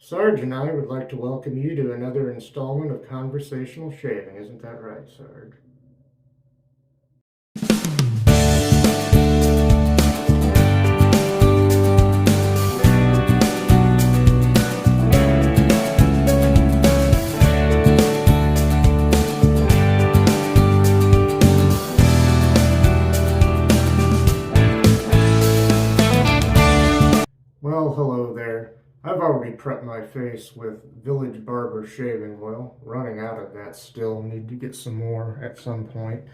Sarge and I would like to welcome you to another installment of Conversational Shaving. Isn't that right, Sarge? Well, hello there. I've already prepped my face with Village Barber shaving oil. Running out of that still. Need to get some more at some point.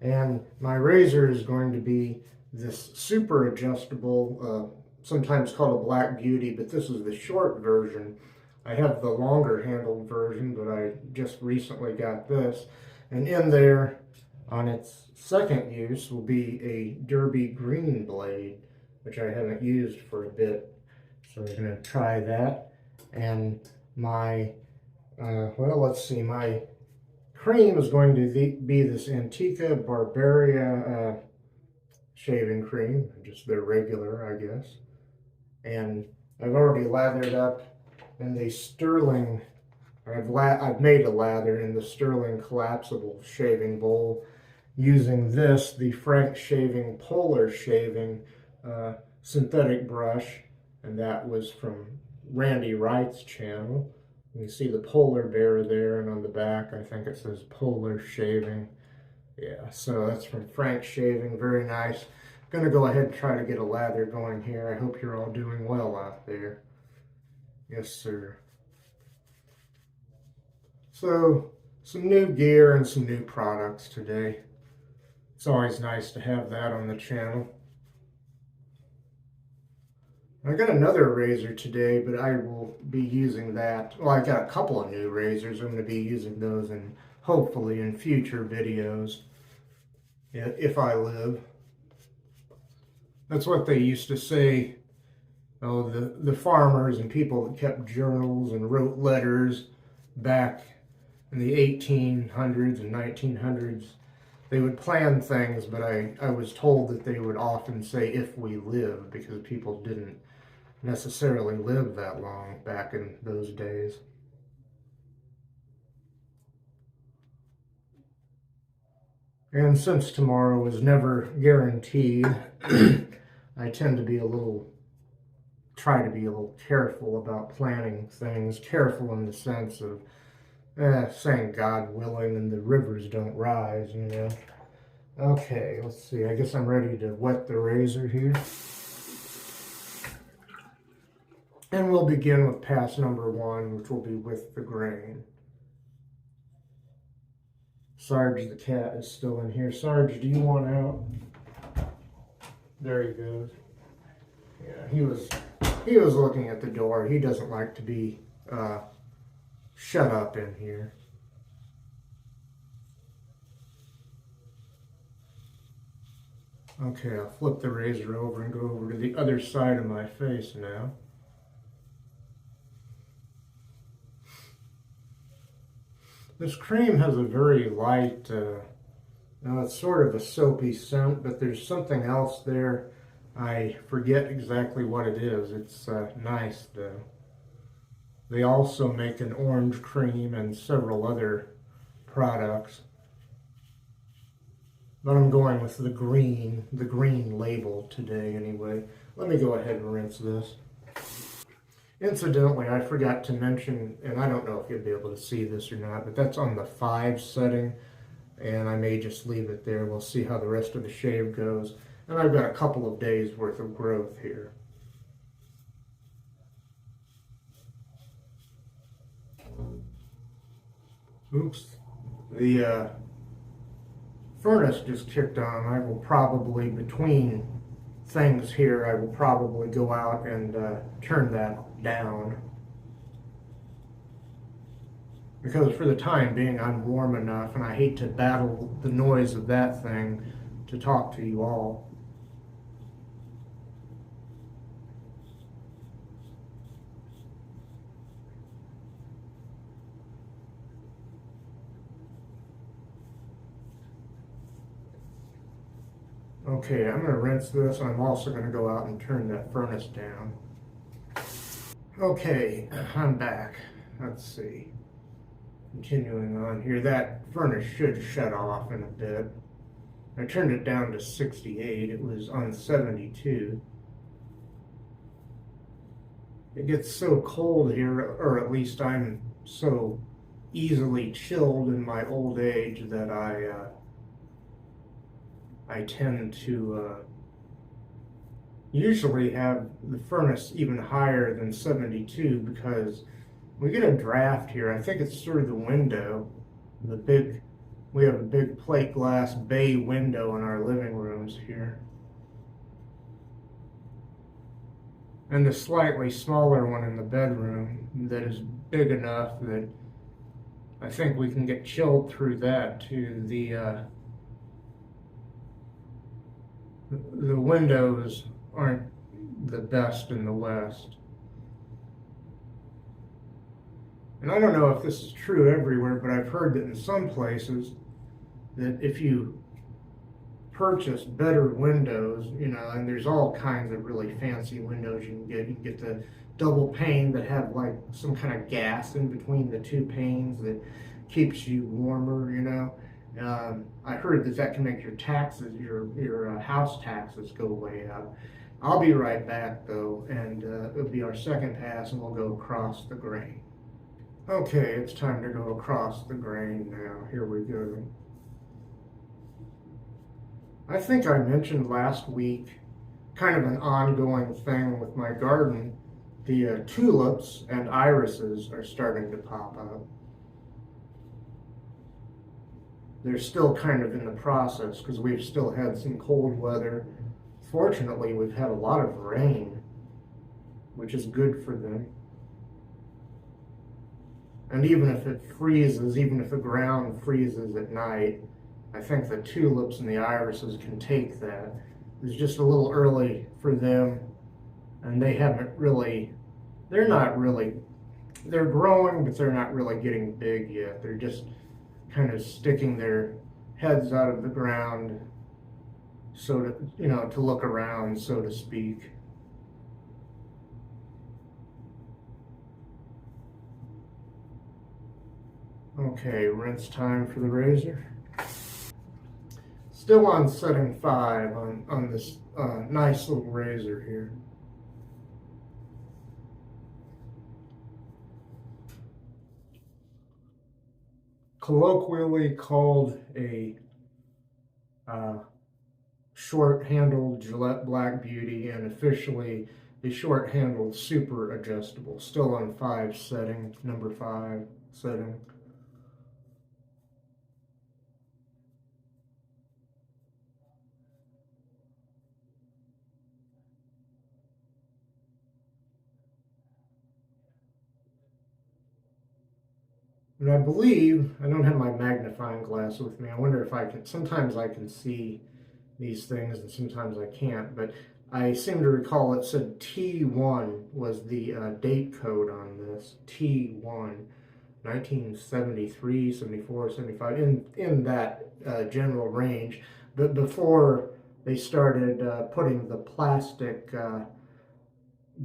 And my razor is going to be this super adjustable, sometimes called a Black Beauty, but this is the short version. I have the longer handled version, but I just recently got this. And in there, on its second use, will be a Derby green blade, which I haven't used for a bit. So we're going to try that. And my, let's see, my cream is going to be this Antiqua Barberia shaving cream, just their regular, I guess. And I've already lathered up in the Stirling, I've made a lather in the Stirling collapsible shaving bowl using this, the Frank Shaving Polar Shaving synthetic brush, and that was from Randy Wright's channel. You can see the polar bear there, and on the back I think it says Polar Shaving. Yeah, so that's from Frank Shaving, very nice. I'm gonna go ahead and try to get a lather going here. I hope you're all doing well out there. Yes, sir. So, some new gear and some new products today. It's always nice to have that on the channel. I got another razor today, but I will be using that. Well, I got a couple of new razors. I'm going to be using those in hopefully in future videos, if I live. That's what they used to say. Oh, the farmers and people that kept journals and wrote letters back in the 1800s and 1900s. They would plan things, but I was told that they would often say if we live, because people didn't necessarily live that long back in those days. And since tomorrow is never guaranteed, I tend to try to be a little careful about planning things, careful in the sense of saying God willing and the rivers don't rise, you know. Okay, let's see. I guess I'm ready to wet the razor here. And we'll begin with pass number 1, which will be with the grain. Sarge the cat is still in here. Sarge, do you want out? There he goes. Yeah, he was looking at the door. He doesn't like to be shut up in here. Okay, I'll flip the razor over and go over to the other side of my face now. This cream has a very light, it's sort of a soapy scent, but there's something else there. I forget exactly what it is. It's nice though. They also make an orange cream and several other products. But I'm going with the green label today anyway. Let me go ahead and rinse this. Incidentally, I forgot to mention, and I don't know if you'll be able to see this or not, but that's on the 5 setting, and I may just leave it there. We'll see how the rest of the shave goes. And I've got a couple of days worth of growth here. Oops. The furnace just kicked on. I will probably, between things here, I will probably go out and turn that down, because for the time being I'm warm enough, and I hate to battle the noise of that thing to talk to you all. Okay, I'm going to rinse this, and I'm also going to go out and turn that furnace down. Okay, I'm back. Let's see. Continuing on here, that furnace should shut off in a bit. I turned it down to 68. It was on 72. It gets so cold here, or at least I'm so easily chilled in my old age that I tend to usually have the furnace even higher than 72 because we get a draft here. I think it's through the window. We have a big plate glass bay window in our living rooms here. And the slightly smaller one in the bedroom that is big enough that I think we can get chilled through that too. The windows aren't the best in the West. And I don't know if this is true everywhere, but I've heard that in some places that if you purchase better windows, and there's all kinds of really fancy windows you can get. You can get the double pane that have like some kind of gas in between the two panes that keeps you warmer. I heard that can make your taxes, your house taxes, go way up. I'll be right back though, and it'll be our second pass, and we'll go across the grain. Okay, it's time to go across the grain now. Here we go. I think I mentioned last week kind of an ongoing thing with my garden. The tulips and irises are starting to pop up. They're still kind of in the process because we've still had some cold weather. Fortunately, we've had a lot of rain, which is good for them. And even if it freezes, even if the ground freezes at night, I think the tulips and the irises can take that. It's just a little early for them, and they're growing, but they're not really getting big yet. They're just kind of sticking their heads out of the ground to look around, so to speak. Okay, rinse time for the razor. Still on setting 5 on this nice little razor here. Colloquially called a short-handled Gillette Black Beauty, and officially a short-handled Super Adjustable. Still on 5 setting, number 5 setting. And I believe, I don't have my magnifying glass with me. I wonder if sometimes I can see these things and sometimes I can't, but I seem to recall it said T1 was the date code on this. T1, 1973, 74, 75, in that general range. But before they started putting the plastic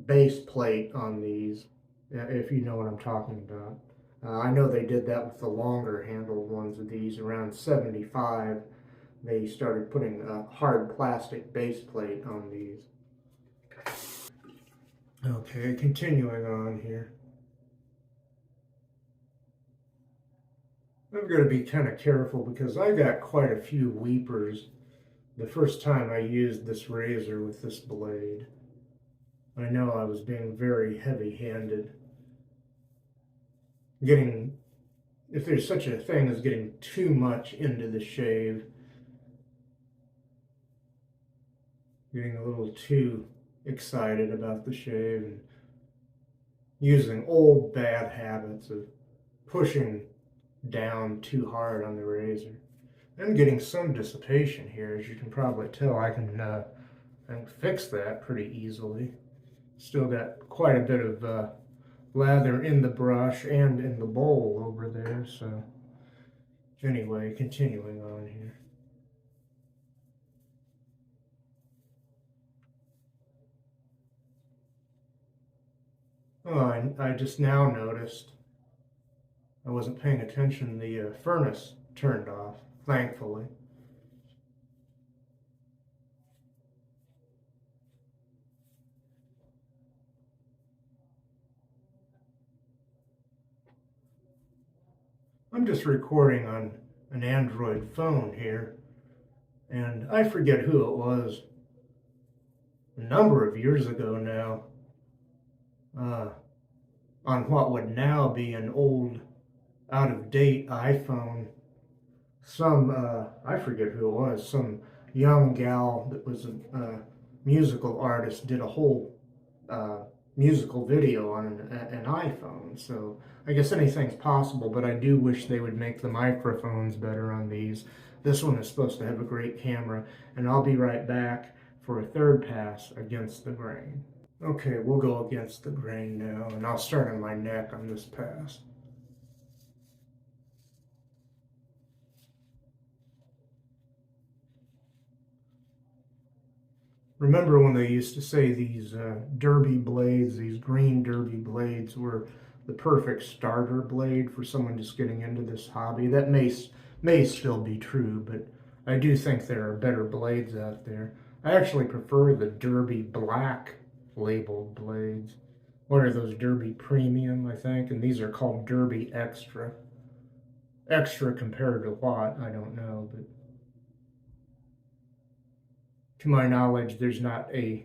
base plate on these, if you know what I'm talking about. I know they did that with the longer handled ones of these around 75. They started putting a hard plastic base plate on these. Okay, continuing on here. I've got to be kind of careful because I got quite a few weepers the first time I used this razor with this blade. I know I was being very heavy-handed. If there's such a thing as getting too much into the shave, getting a little too excited about the shave and using old bad habits of pushing down too hard on the razor. I'm getting some dissipation here, as you can probably tell. I can fix that pretty easily. Still got quite a bit of lather in the brush and in the bowl over there, so anyway, continuing on here. Oh, I just now noticed. I wasn't paying attention. The furnace turned off, thankfully. I'm just recording on an Android phone here, and I forget who it was. A number of years ago now, uh, on what would now be an old, out-of-date iPhone. I forget who it was, some young gal that was a musical artist did a whole uh, musical video on an iPhone. So I guess anything's possible, but I do wish they would make the microphones better on these. This one is supposed to have a great camera, and I'll be right back for a third pass against the grain. Okay, we'll go against the grain now, and I'll start on my neck on this pass. Remember when they used to say these derby blades, these green derby blades were the perfect starter blade for someone just getting into this hobby? That may still be true, but I do think there are better blades out there. I actually prefer the derby black labeled blades. What are those, derby premium, I think? And these are called derby extra. Extra compared to what? I don't know, but to my knowledge, there's not a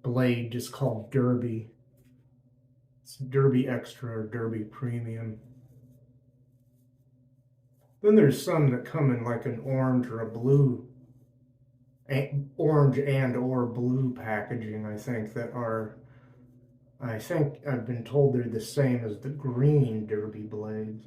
blade just called Derby. It's Derby Extra or Derby Premium. Then there's some that come in like an orange or a blue, orange and or blue packaging, I think, I think I've been told they're the same as the green Derby blades.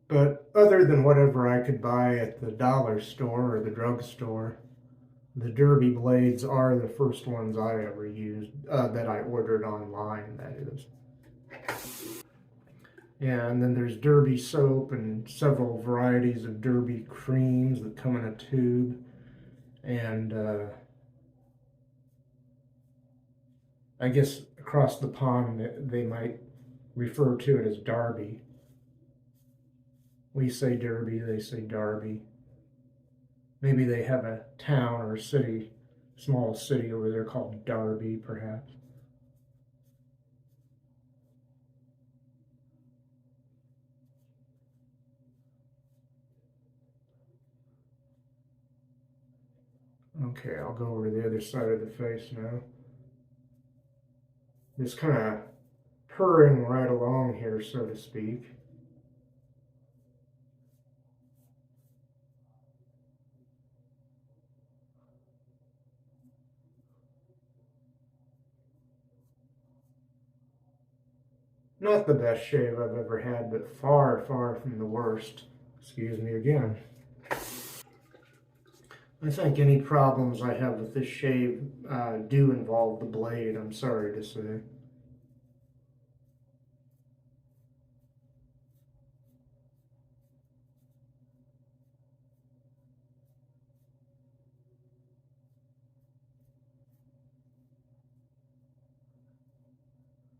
But other than whatever I could buy at the dollar store or the drugstore, the Derby blades are the first ones I ever used, that I ordered online, that is. Yeah, and then there's Derby soap and several varieties of Derby creams that come in a tube. And I guess across the pond they might refer to it as Darby. We say Derby, they say Darby. Maybe they have a town or a city, small city over there called Darby, perhaps. Okay, I'll go over to the other side of the face now. Just kind of purring right along here, so to speak. Not the best shave I've ever had, but far, far from the worst. Excuse me again. I think any problems I have with this shave do involve the blade, I'm sorry to say.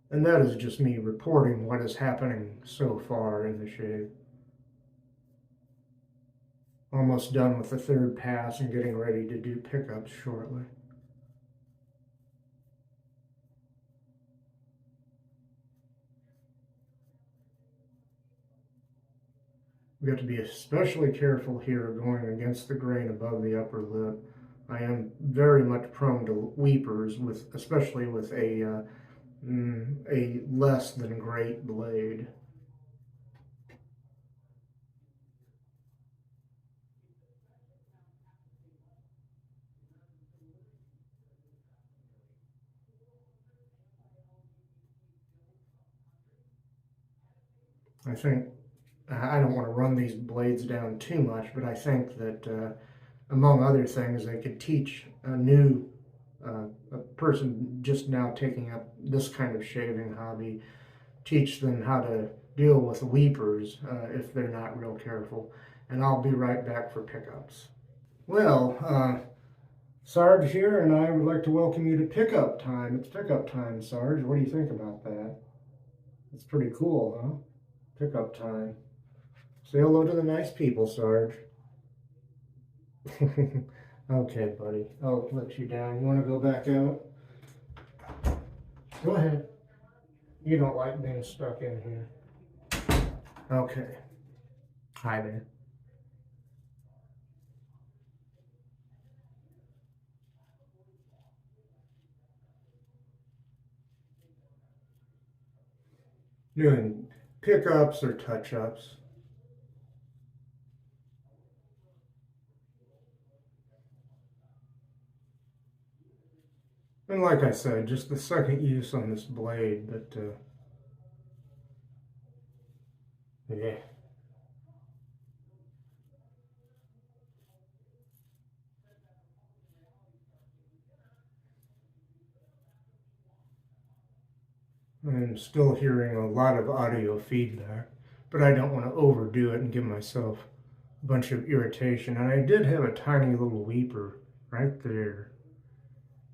And that is just me reporting what is happening so far in the shave. Almost done with the third pass and getting ready to do pickups shortly. We have to be especially careful here going against the grain above the upper lip. I am very much prone to weepers, especially with a less than great blade. I don't want to run these blades down too much, but I think that among other things, they could teach a person just now taking up this kind of shaving hobby, teach them how to deal with weepers if they're not real careful. And I'll be right back for pickups. Well, Sarge here, and I would like to welcome you to pickup time. It's pickup time, Sarge. What do you think about that? It's pretty cool, huh? Pickup time. Say hello to the nice people, Sarge. Okay, buddy. I'll let you down. You want to go back out? Go ahead. You don't like being stuck in here. Okay. Hi there. Doing pickups or touch-ups. And like I said, just the second use on this blade, but yeah. I'm still hearing a lot of audio feedback, but I don't want to overdo it and give myself a bunch of irritation. And I did have a tiny little weeper right there.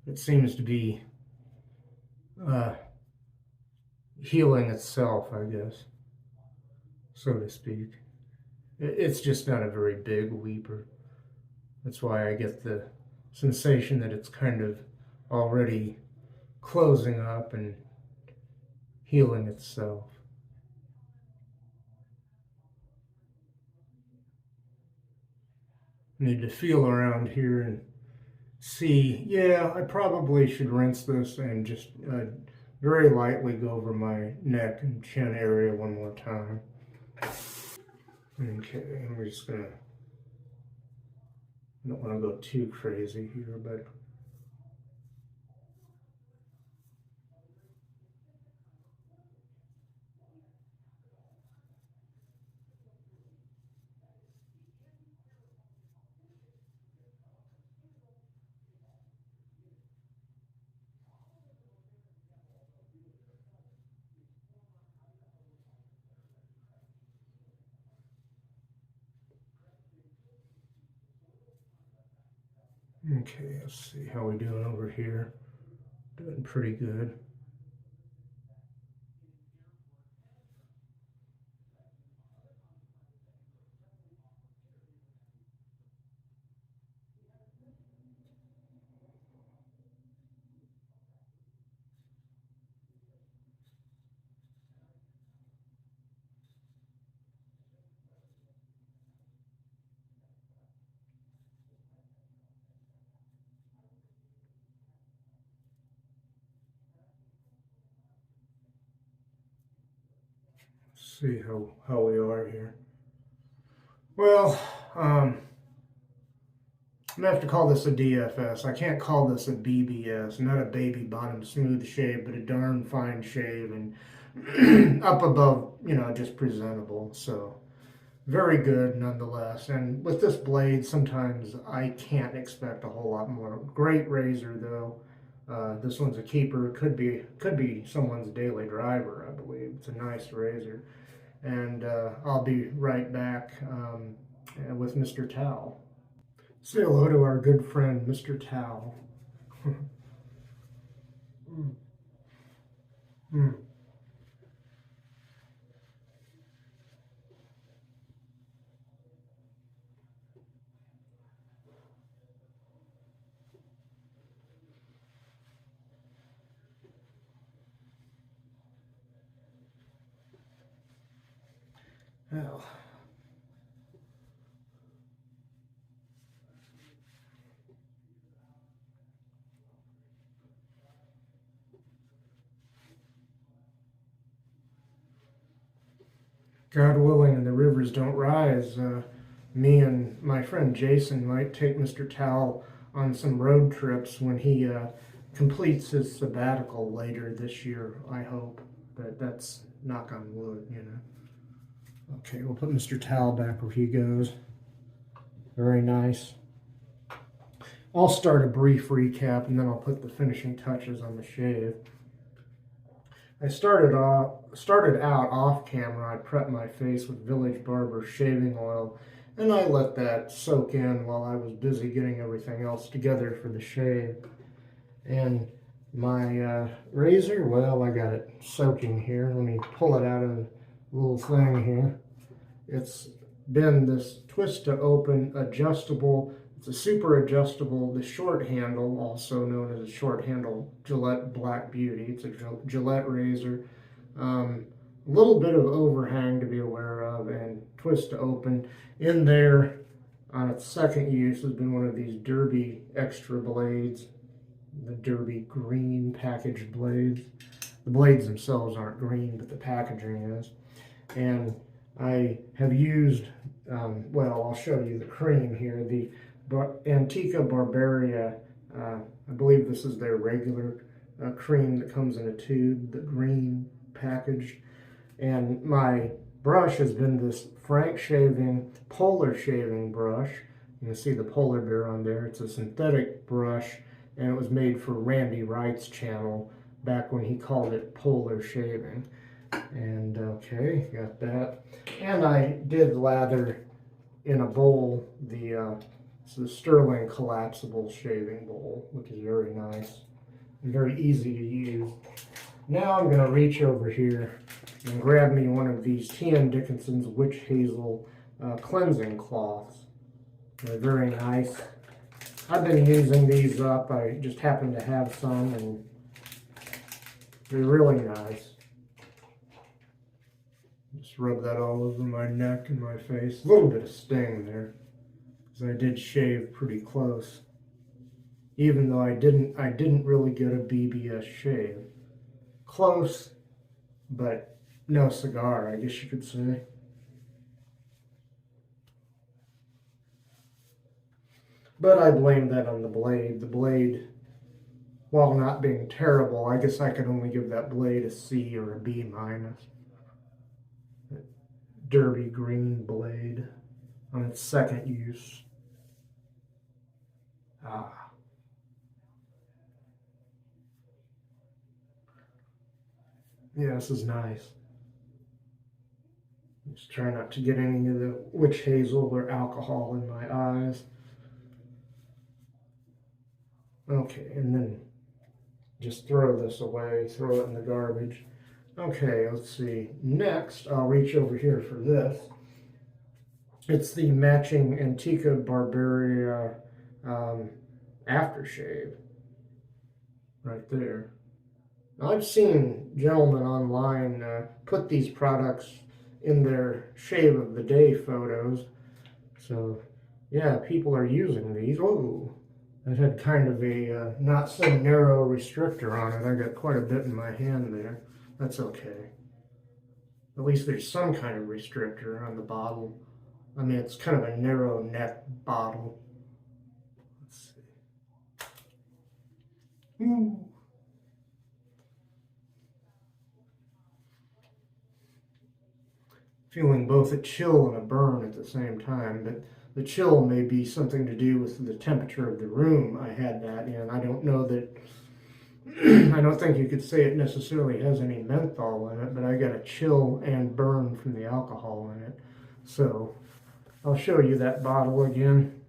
It seems to be uh, healing itself, I guess, so to speak. It's just not a very big weeper. That's why I get the sensation that it's kind of already closing up and healing itself. Need to feel around here and see. Yeah, I probably should rinse this and just very lightly go over my neck and chin area one more time. Okay, I'm just gonna, I don't want to go too crazy here, but okay, let's see how we doing over here. Doing pretty good. Let's see how we are here. Well, I'm gonna have to call this a DFS. I can't call this a BBS, not a baby bottom smooth shave, but a darn fine shave and up above, just presentable. So very good nonetheless. And with this blade, sometimes I can't expect a whole lot more. Great razor though. This one's a keeper. Could be someone's daily driver, I believe. It's a nice razor. And I'll be right back with Mr. Towel. Say hello to our good friend, Mr. Towel. Mm, mm. Well, God willing, and the rivers don't rise, me and my friend Jason might take Mr. Towel on some road trips when he completes his sabbatical later this year, I hope. But that's knock on wood. Okay, we'll put Mr. Towel back where he goes. Very nice. I'll start a brief recap and then I'll put the finishing touches on the shave. I started out off camera. I prepped my face with Village Barber shaving oil, And I let that soak in while I was busy getting everything else together for the shave. And my razor, well, I got it soaking here. Let me pull it out of the little thing here. It's been this twist to open adjustable. It's a super adjustable, the short handle, also known as a short handle Gillette Black Beauty. It's a Gillette razor. A little bit of overhang to be aware of, and twist to open. In there, on its second use, has been one of these Derby extra blades, the Derby green packaged blades. The blades themselves aren't green, but the packaging is. And I have used, well, I'll show you the cream here, the Antiqua Barberia. I believe this is their regular cream that comes in a tube, the green packaged. And my brush has been this Frank Shaving Polar Shaving brush. You can see the polar bear on there. It's a synthetic brush, and it was made for Randy Wright's channel back when he called it Polar Shaving. And okay, got that. And I did lather in a bowl the Stirling collapsible shaving bowl, which is very nice and very easy to use. Now I'm going to reach over here and grab me one of these Dickinson's Witch Hazel cleansing cloths. They're very nice. I've been using these up. I just happen to have some, and they're really nice. Just rub that all over my neck and my face. A little bit of sting there, because I did shave pretty close. Even though I didn't really get a BBS shave. Close, but no cigar, I guess you could say. But I blame that on the blade. The blade, while not being terrible, I guess I could only give that blade a C or a B minus. That dirty green blade on its second use. Yeah, this is nice. Just try not to get any of the witch hazel or alcohol in my eyes. Okay, and then just throw this away, throw it in the garbage. Okay, let's see. Next, I'll reach over here for this. It's the matching Antiqua Barberia aftershave. Right there. Now, I've seen gentlemen online put these products in their shave of the day photos. So, yeah, people are using these. Oh, it had kind of a not so narrow restrictor on it. I got quite a bit in my hand there. That's okay. At least there's some kind of restrictor on the bottle. I mean, it's kind of a narrow neck bottle. Let's see. Ooh. Feeling both a chill and a burn at the same time, but the chill may be something to do with the temperature of the room I had that in. I don't know that, I don't think you could say it necessarily has any menthol in it, but I got a chill and burn from the alcohol in it. So I'll show you that bottle again.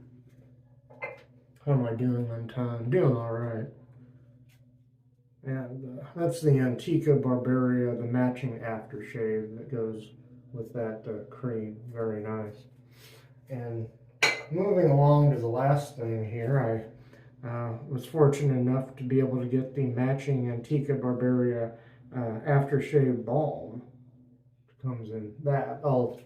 How am I doing on time? Doing all right. And that's the Antiqua Barberia, the matching aftershave that goes with that cream. Very nice. And moving along to the last thing here, I was fortunate enough to be able to get the matching Antiqua Barberia aftershave balm. It comes in that. I'll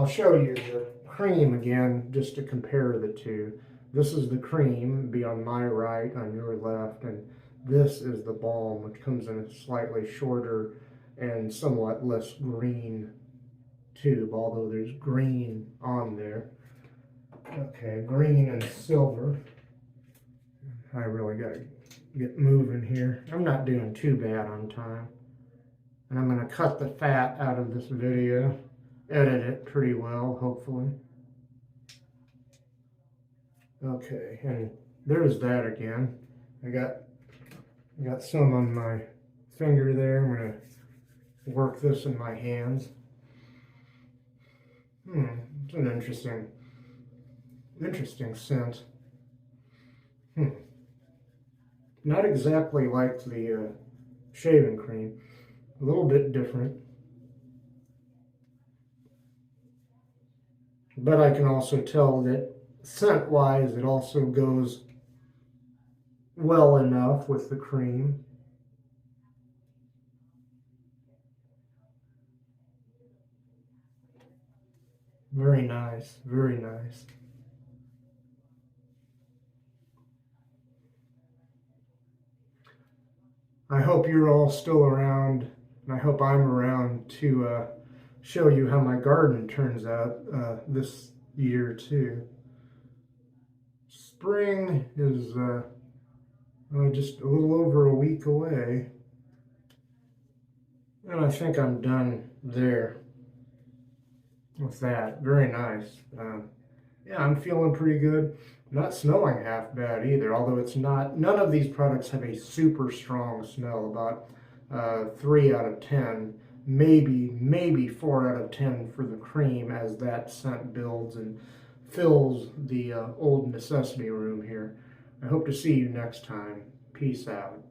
show you the cream again just to compare the two. This is the cream, be on my right, on your left, and this is the balm, which comes in a slightly shorter and somewhat less green tube, although there's green on there. Okay, green and silver. I really gotta get moving here. I'm not doing too bad on time. And I'm gonna cut the fat out of this video, edit it pretty well, hopefully. Okay, and there's that again. I got some on my finger there. I'm gonna work this in my hands. It's an interesting Interesting scent. Not exactly like the shaving cream. A little bit different. But I can also tell that scent-wise, it also goes well enough with the cream. Very nice, very nice. I hope you're all still around, and I hope I'm around to show you how my garden turns out this year too. Spring is just a little over a week away, and I think I'm done there with that. Very nice. Yeah, I'm feeling pretty good. Not smelling half bad either, although it's not, none of these products have a super strong smell, about 3 out of 10, maybe 4 out of 10 for the cream as that scent builds and fills the old necessity room here. I hope to see you next time. Peace out.